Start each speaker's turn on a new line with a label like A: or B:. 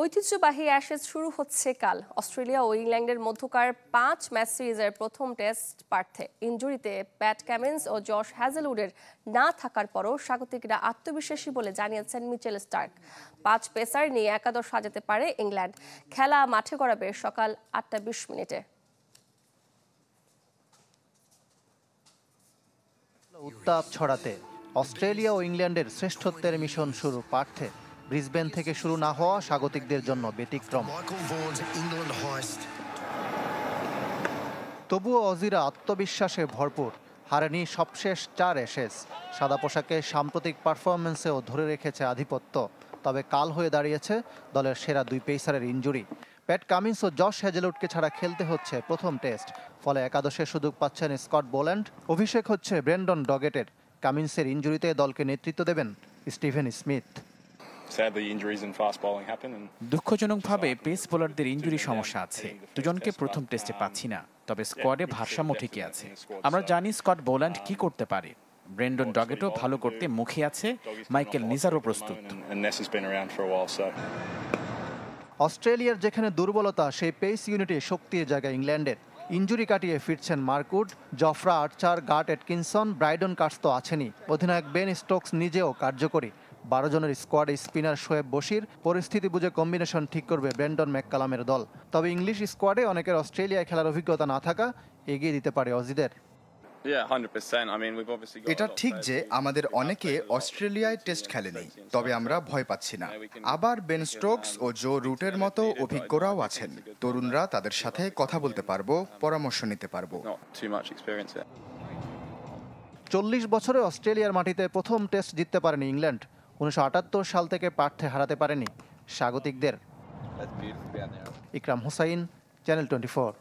A: ঐতিহ্যবাহী অ্যাশেজ শুরু হচ্ছে কাল। অস্ট্রেলিয়া ও ইংল্যান্ডের মধ্যকার 5 ম্যাচ সিরিজের প্রথম টেস্ট পার্থে ইনজুরিতে প্যাট কামিন্স ও জশ হ্যাজেলউডের না থাকার পরও স্বাগতিকরা আত্মবিশ্বাসী বলে জানিয়েছেন মিচেল স্টার্ক। 5 পেসার নিয়ে একাদশ সাজাতে পারে ইংল্যান্ড। খেলা মাঠে গড়াবে সকাল 8:20।
B: উত্তাপ ছড়াতে অস্ট্রেলিয়া ও ইংল্যান্ডের শ্রেষ্ঠত্বের মিশন শুরু পার্থে। ব্রিসবেন থেকে শুরু না হওয়া স্বাগতিকদের জন্য ব্যতিক্রম। তবুও অজিরা আত্মবিশ্বাসে ভরপুর। হারেনি সবশেষ 4 অ্যাশেজ। সাদা পোশাকে সাম্প্রতিক পারফরমেন্সেও ধরে রেখেছে আধিপত্য। তবে কাল হয়ে দাঁড়িয়েছে দলের সেরা 2 পেসারের ইনজুরি। প্যাট কামিন্স ও জশ হ্যাজেলউডকে ছাড়া খেলতে হচ্ছে প্রথম টেস্ট। ফলে একাদশে সুযোগ পাচ্ছেন স্কট বোল্যান্ড। অভিষেক হচ্ছে ব্রেন্ডন ডগেটের। কামিন্সের ইনজুরিতে দলকে নেতৃত্ব দেবেন স্টিভেন স্মিথ।
C: দুঃখজনকভাবে পেস বোলারদের ইনজুরি সমস্যা আছে। দুজনকে প্রথম টেস্টে পাচ্ছি না, তবে স্কোয়াডে ভারসাম্য ঠিকই আছে। আমরা জানি স্কট বোল্যান্ড কি করতে পারে। ব্রেন্ডন ডগেটও ভালো করতে মুখে আছে, মাইকেল নিজারও প্রস্তুত।
B: অস্ট্রেলিয়ার যেখানে দুর্বলতা, সেই পেস ইউনিটে শক্তির জায়গা ইংল্যান্ডের। ইনজুরি কাটিয়ে ফিরছেন মার্কুড, জফরা আর্চার, গার্ট এটকিনসন, ব্রাইডন কাটস তো আছেনই। অধিনায়ক বেন স্টোকস নিজেও কার্যকরী। 12 জনের স্কোয়াডে স্পিনার শোয়েব বশির। পরিস্থিতি বুঝে কম্বিনেশন ঠিক করবে ব্রেন্ডন ম্যাককালামের দল। তবে ইংলিশ স্কোয়াডে অনেকের অস্ট্রেলিয়ায় খেলার অভিজ্ঞতা না থাকা এগিয়ে দিতে পারে অজিদের।
D: এটা ঠিক যে আমাদের অনেকে অস্ট্রেলিয়ায় টেস্ট খেলেনি, তবে আমরা ভয় পাচ্ছি না। আবার বেন স্টোকস ও জো রুটের মতো অভিজ্ঞরাও আছেন। তরুণরা তাদের সাথে কথা বলতে পারবো, পরামর্শ নিতে পারবো।
B: 40 বছরে অস্ট্রেলিয়ার মাটিতে প্রথম টেস্ট জিততে পারেনি ইংল্যান্ড। 1978 সাল থেকে পার্থে হারাতে পারেনি স্বাগতিকদের। ইকরাম হোসাইন, চ্যানেল 24।